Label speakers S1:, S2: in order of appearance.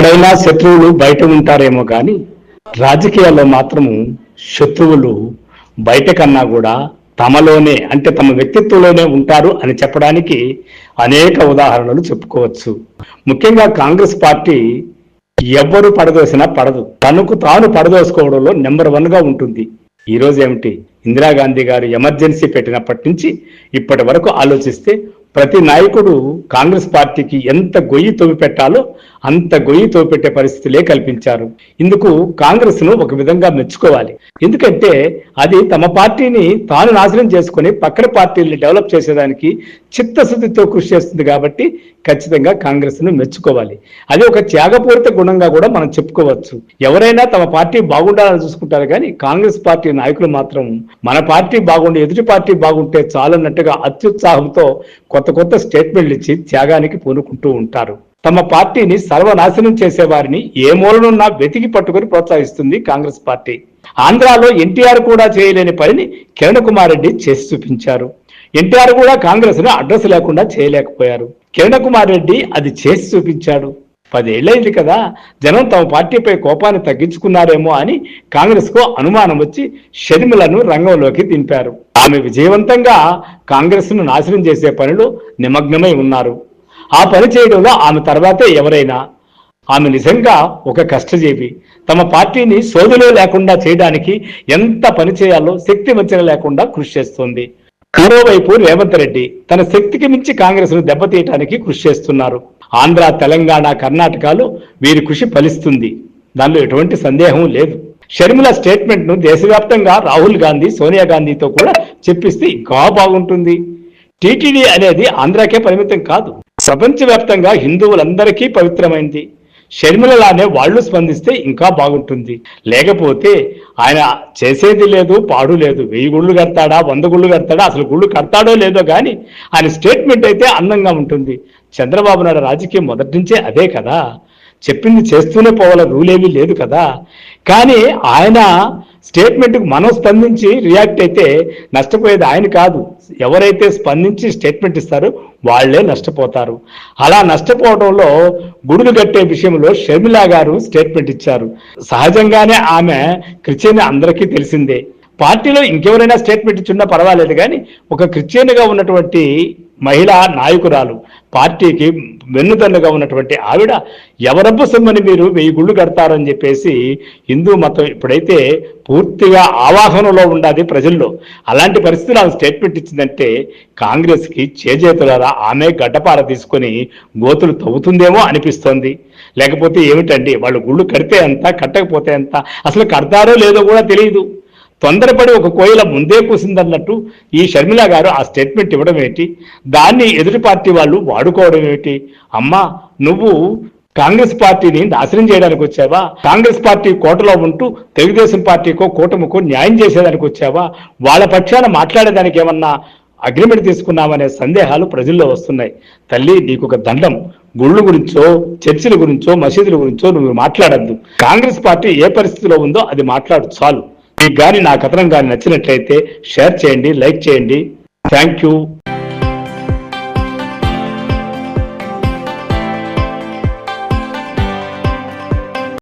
S1: ఎక్కడైనా శత్రువులు బయట ఉంటారేమో కానీ రాజకీయాల్లో మాత్రము శత్రువులు బయట కన్నా కూడా తమలోనే అంటే తమ వ్యక్తిత్వంలోనే ఉంటారు అని చెప్పడానికి అనేక ఉదాహరణలు చెప్పుకోవచ్చు. ముఖ్యంగా కాంగ్రెస్ పార్టీ ఎవ్వరు పడదోసినా పడదు, తనకు తాను పడదోసుకోవడంలో నెంబర్ 1గా ఉంటుంది. ఈ రోజు ఏమిటి, ఇందిరాగాంధీ గారు ఎమర్జెన్సీ పెట్టినప్పటి నుంచి ఇప్పటి వరకు ఆలోచిస్తే ప్రతి నాయకుడు కాంగ్రెస్ పార్టీకి ఎంత గొయ్యి తవ్వి పెట్టాలో అంత గొయ్యి తవ్వి పెట్టే పరిస్థితులే కల్పించారు. ఇందుకు కాంగ్రెస్ ను ఒక విధంగా మెచ్చుకోవాలి. ఎందుకంటే అది తమ పార్టీని తాను నాశనం చేసుకుని పక్కన పార్టీల్ని డెవలప్ చేసేదానికి చిత్తశుద్ధితో కృషి చేస్తుంది కాబట్టి ఖచ్చితంగా కాంగ్రెస్ ను మెచ్చుకోవాలి. అది ఒక త్యాగపూరిత గుణంగా కూడా మనం చెప్పుకోవచ్చు. ఎవరైనా తమ పార్టీ బాగుండాలని చూసుకుంటారు కానీ కాంగ్రెస్ పార్టీ నాయకులు మాత్రం మన పార్టీ బాగుండి ఎదుటి పార్టీ బాగుంటే చాలన్నట్టుగా అత్యుత్సాహంతో కొత్త స్టేట్మెంట్లు ఇచ్చి త్యాగానికి పూనుకుంటూ ఉంటారు. తమ పార్టీని సర్వనాశనం చేసే వారిని ఏ మూలనున్నా వెతికి పట్టుకుని ప్రోత్సహిస్తుంది కాంగ్రెస్ పార్టీ. ఆంధ్రాలో ఎన్టీఆర్ కూడా చేయలేని పనిని కిరణ్ కుమార్ రెడ్డి చేసి చూపించారు. ఎన్టీఆర్ కూడా కాంగ్రెస్ ను అడ్రస్ లేకుండా చేయలేకపోయారు. కిరణ్ కుమార్ రెడ్డి అది చేసి చూపించాడు. 10 ఏళ్లైంది కదా, జనం తమ పార్టీపై కోపాన్ని తగ్గించుకున్నారేమో అని కాంగ్రెస్ కు అనుమానం వచ్చి షర్మిలను రంగంలోకి దింపారు. ఆమె విజయవంతంగా కాంగ్రెస్ ను నాశనం చేసే పనిలో నిమగ్నమై ఉన్నారు. ఆ పని చేయడంలో ఆమె తర్వాతే ఎవరైనా. ఆమె నిజంగా ఒక కష్టజీవి. తమ పార్టీని సోదులో లేకుండా చేయడానికి ఎంత పని చేయాలో శక్తి వంచన లేకుండా కృషి చేస్తోంది. మరోవైపు రేవంత్ రెడ్డి తన శక్తికి మించి కాంగ్రెస్ ను దెబ్బతీయడానికి కృషి చేస్తున్నారు. ఆంధ్ర, తెలంగాణ, కర్ణాటకలో వీరి కృషి ఫలిస్తుంది, దానిలో ఎటువంటి సందేహం లేదు. షర్మిల స్టేట్మెంట్ ను దేశవ్యాప్తంగా రాహుల్ గాంధీ, సోనియా గాంధీతో కూడా చెప్పిస్తే ఇంకా బాగుంటుంది. టీటీడీ అనేది ఆంధ్రాకే పరిమితం కాదు, ప్రపంచవ్యాప్తంగా హిందువులందరికీ పవిత్రమైంది. షర్మిలలానే వాళ్ళు స్పందిస్తే ఇంకా బాగుంటుంది. లేకపోతే ఆయన చేసేది లేదు, పాడు లేదు. 1000 గుళ్ళు కడతాడా, 100 గుళ్ళు కడతాడా, అసలు గుళ్ళు కడతాడో లేదో కానీ ఆయన స్టేట్మెంట్ అయితే అందంగా ఉంటుంది. చంద్రబాబు నాయుడు రాజకీయం మొదటి నుంచే అదే కదా, చెప్పింది చేస్తూనే పోవాల, రూల్ ఏమీ లేదు కదా. కానీ ఆయన స్టేట్మెంట్కి మనం స్పందించి రియాక్ట్ అయితే నష్టపోయేది ఆయన కాదు, ఎవరైతే స్పందించి స్టేట్మెంట్ ఇస్తారో వాళ్లే నష్టపోతారు. అలా నష్టపోవడంలో గుడులు కట్టే విషయంలో షర్మిల గారు స్టేట్మెంట్ ఇచ్చారు. సహజంగానే ఆమె క్రిస్టియన్ అందరికీ తెలిసిందే. పార్టీలో ఇంకెవరైనా స్టేట్మెంట్ ఇచ్చున్నా పర్వాలేదు కానీ ఒక క్రిస్టియన్గా ఉన్నటువంటి మహిళా నాయకురాలు, పార్టీకి వెన్నుదన్నుగా ఉన్నటువంటి ఆవిడ ఎవరబ్బు సొమ్మని మీరు 1000 గుళ్ళు కడతారని చెప్పేసి హిందూ మతం ఇప్పుడైతే పూర్తిగా ఆవాహనలో ఉండాలి ప్రజల్లో. అలాంటి పరిస్థితులు ఆమె స్టేట్మెంట్ ఇచ్చిందంటే కాంగ్రెస్కి చేజేతులారా ఆమె గడ్డపార తీసుకొని గోతులు తవ్వుతుందేమో అనిపిస్తోంది. లేకపోతే ఏమిటండి, వాళ్ళు గుళ్ళు కడితే ఎంత, కట్టకపోతే ఎంత, అసలు కడతారో లేదో కూడా తెలియదు. తొందరపడి ఒక కోయిల ముందే కూసిందన్నట్టు ఈ షర్మిల గారు ఆ స్టేట్మెంట్ ఇవ్వడం ఏంటి, దాన్ని ఎదుటి పార్టీ వాళ్ళు వాడుకోవడం ఏంటి? అమ్మా, నువ్వు కాంగ్రెస్ పార్టీని నాశనం చేయడానికి వచ్చావా? కాంగ్రెస్ పార్టీ కోటలో ఉంటూ తెలుగుదేశం పార్టీకో కూటమికో న్యాయం చేసేదానికి వచ్చావా? వాళ్ళ పక్షాన మాట్లాడేదానికి ఏమన్నా అగ్రిమెంట్ తీసుకున్నామనే సందేహాలు ప్రజల్లో వస్తున్నాయి. తల్లి, నీకు ఒక దండం. గుళ్ళు గురించో, చర్చిల గురించో, మసీదుల గురించో నువ్వు మాట్లాడద్దు. కాంగ్రెస్ పార్టీ ఏ పరిస్థితిలో ఉందో అది మాట్లాడు చాలు. మీకు కానీ నా కథనం కానీ నచ్చినట్లయితే షేర్ చేయండి, లైక్ చేయండి. Thank you.